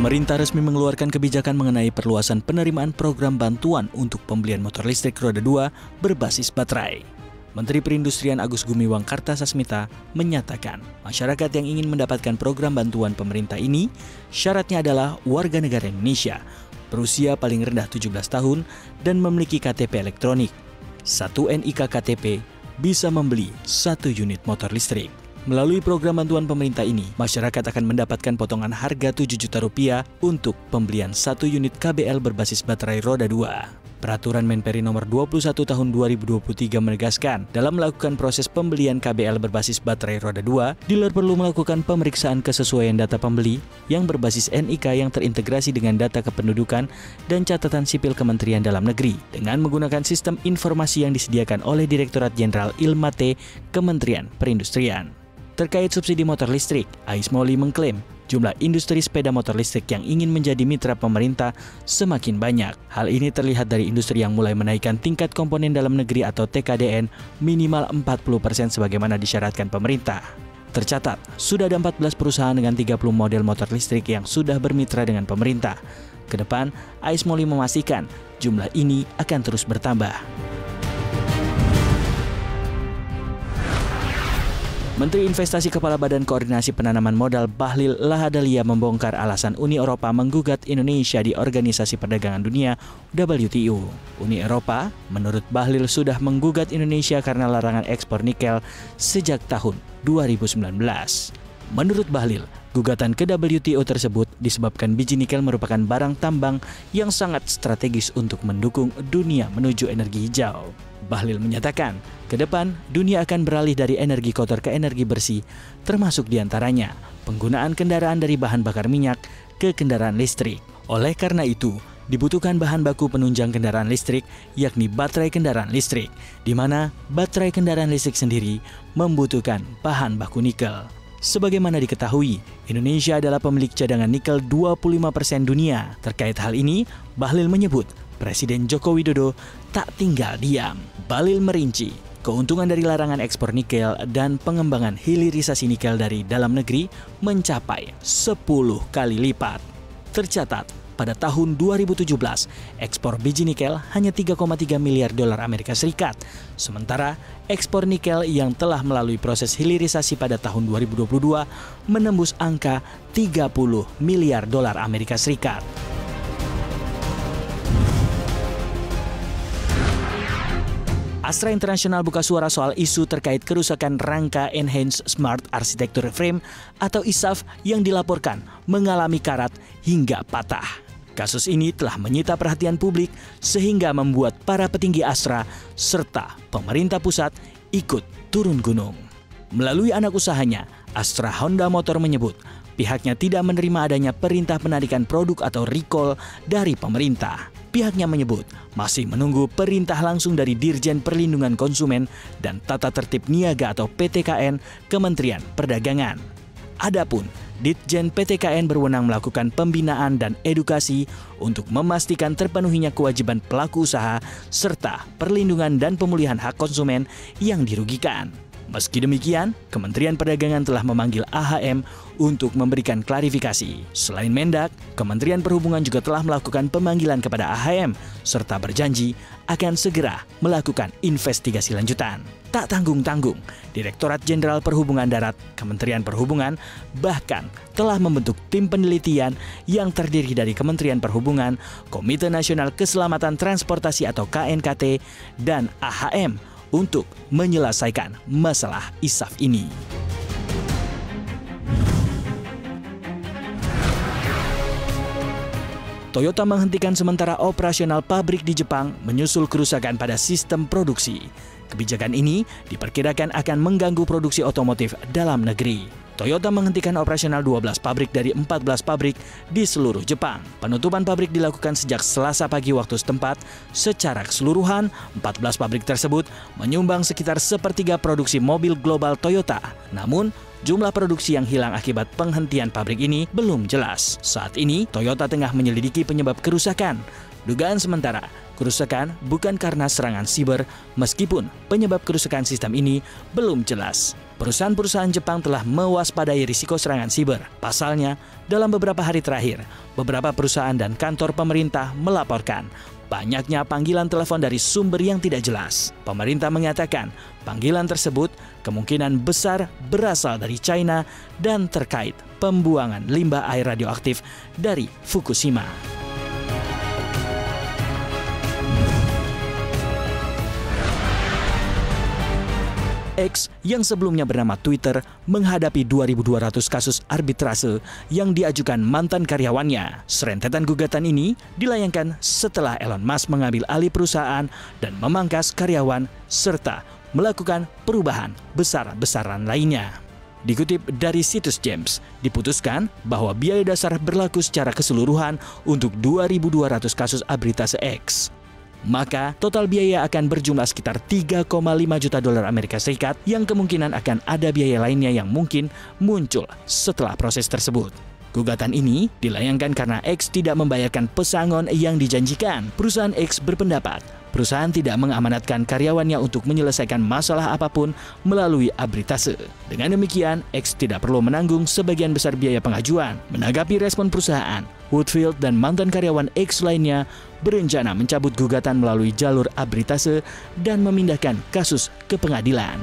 Pemerintah resmi mengeluarkan kebijakan mengenai perluasan penerimaan program bantuan untuk pembelian motor listrik roda 2 berbasis baterai. Menteri Perindustrian Agus Gumiwang Kartasasmita menyatakan masyarakat yang ingin mendapatkan program bantuan pemerintah ini syaratnya adalah warga negara Indonesia, berusia paling rendah 17 tahun dan memiliki KTP elektronik. 1 NIK KTP bisa membeli 1 unit motor listrik. Melalui program bantuan pemerintah ini, masyarakat akan mendapatkan potongan harga Rp7 juta untuk pembelian 1 unit KBL berbasis baterai roda 2. Peraturan Menperi nomor 21 tahun 2023 menegaskan, dalam melakukan proses pembelian KBL berbasis baterai roda 2, dealer perlu melakukan pemeriksaan kesesuaian data pembeli yang berbasis NIK yang terintegrasi dengan data kependudukan dan catatan sipil Kementerian Dalam Negeri dengan menggunakan sistem informasi yang disediakan oleh Direktorat Jenderal Ilmate Kementerian Perindustrian. Terkait subsidi motor listrik, Ais Moli mengklaim jumlah industri sepeda motor listrik yang ingin menjadi mitra pemerintah semakin banyak. Hal ini terlihat dari industri yang mulai menaikkan tingkat komponen dalam negeri atau TKDN minimal 40% sebagaimana disyaratkan pemerintah. Tercatat, sudah ada 14 perusahaan dengan 30 model motor listrik yang sudah bermitra dengan pemerintah. Kedepan, Ais Moli memastikan jumlah ini akan terus bertambah. Menteri Investasi Kepala Badan Koordinasi Penanaman Modal Bahlil Lahadalia membongkar alasan Uni Eropa menggugat Indonesia di Organisasi Perdagangan Dunia WTO. Uni Eropa, menurut Bahlil, sudah menggugat Indonesia karena larangan ekspor nikel sejak tahun 2019. Menurut Bahlil, gugatan ke WTO tersebut disebabkan biji nikel merupakan barang tambang yang sangat strategis untuk mendukung dunia menuju energi hijau. Bahlil menyatakan, ke depan dunia akan beralih dari energi kotor ke energi bersih, termasuk diantaranya penggunaan kendaraan dari bahan bakar minyak ke kendaraan listrik. Oleh karena itu, dibutuhkan bahan baku penunjang kendaraan listrik, yakni baterai kendaraan listrik, di mana baterai kendaraan listrik sendiri membutuhkan bahan baku nikel. Sebagaimana diketahui, Indonesia adalah pemilik cadangan nikel 25% dunia. Terkait hal ini, Bahlil menyebut Presiden Joko Widodo tak tinggal diam. Bahlil merinci keuntungan dari larangan ekspor nikel dan pengembangan hilirisasi nikel dari dalam negeri mencapai 10 kali lipat. Tercatat, pada tahun 2017, ekspor biji nikel hanya 3,3 miliar dolar Amerika Serikat. Sementara, ekspor nikel yang telah melalui proses hilirisasi pada tahun 2022 menembus angka 30 miliar dolar Amerika Serikat. Astra International buka suara soal isu terkait kerusakan rangka Enhanced Smart Architecture Frame atau ISAF yang dilaporkan mengalami karat hingga patah. Kasus ini telah menyita perhatian publik sehingga membuat para petinggi Astra serta pemerintah pusat ikut turun gunung. Melalui anak usahanya, Astra Honda Motor menyebut pihaknya tidak menerima adanya perintah penarikan produk atau recall dari pemerintah. Pihaknya menyebut masih menunggu perintah langsung dari Dirjen Perlindungan Konsumen dan Tata Tertib Niaga atau PTKN Kementerian Perdagangan. Adapun Ditjen PTKN berwenang melakukan pembinaan dan edukasi untuk memastikan terpenuhinya kewajiban pelaku usaha serta perlindungan dan pemulihan hak konsumen yang dirugikan. Meski demikian, Kementerian Perdagangan telah memanggil AHM untuk memberikan klarifikasi. Selain Mendak, Kementerian Perhubungan juga telah melakukan pemanggilan kepada AHM serta berjanji akan segera melakukan investigasi lanjutan. Tak tanggung-tanggung, Direktorat Jenderal Perhubungan Darat Kementerian Perhubungan bahkan telah membentuk tim penelitian yang terdiri dari Kementerian Perhubungan, Komite Nasional Keselamatan Transportasi atau KNKT, dan AHM untuk menyelesaikan masalah ISAF ini. Toyota menghentikan sementara operasional pabrik di Jepang menyusul kerusakan pada sistem produksi. Kebijakan ini diperkirakan akan mengganggu produksi otomotif dalam negeri. Toyota menghentikan operasional 12 pabrik dari 14 pabrik di seluruh Jepang. Penutupan pabrik dilakukan sejak Selasa pagi waktu setempat. Secara keseluruhan, 14 pabrik tersebut menyumbang sekitar sepertiga produksi mobil global Toyota. Namun, jumlah produksi yang hilang akibat penghentian pabrik ini belum jelas. Saat ini, Toyota tengah menyelidiki penyebab kerusakan. Dugaan sementara, kerusakan bukan karena serangan siber, meskipun penyebab kerusakan sistem ini belum jelas. Perusahaan-perusahaan Jepang telah mewaspadai risiko serangan siber. Pasalnya, dalam beberapa hari terakhir, beberapa perusahaan dan kantor pemerintah melaporkan banyaknya panggilan telepon dari sumber yang tidak jelas. Pemerintah mengatakan panggilan tersebut kemungkinan besar berasal dari China dan terkait pembuangan limbah air radioaktif dari Fukushima. X yang sebelumnya bernama Twitter menghadapi 2.200 kasus arbitrase yang diajukan mantan karyawannya. Serentetan gugatan ini dilayangkan setelah Elon Musk mengambil alih perusahaan dan memangkas karyawan serta melakukan perubahan besar-besaran lainnya. Dikutip dari situs James, diputuskan bahwa biaya dasar berlaku secara keseluruhan untuk 2.200 kasus arbitrase X. Maka total biaya akan berjumlah sekitar 3,5 juta dolar Amerika Serikat yang kemungkinan akan ada biaya lainnya yang mungkin muncul setelah proses tersebut. Gugatan ini dilayangkan karena X tidak membayarkan pesangon yang dijanjikan. Perusahaan X berpendapat perusahaan tidak mengamanatkan karyawannya untuk menyelesaikan masalah apapun melalui arbitrase. Dengan demikian, X tidak perlu menanggung sebagian besar biaya pengajuan. Menanggapi respon perusahaan, Woodfield dan mantan karyawan X lainnya berencana mencabut gugatan melalui jalur arbitrase dan memindahkan kasus ke pengadilan.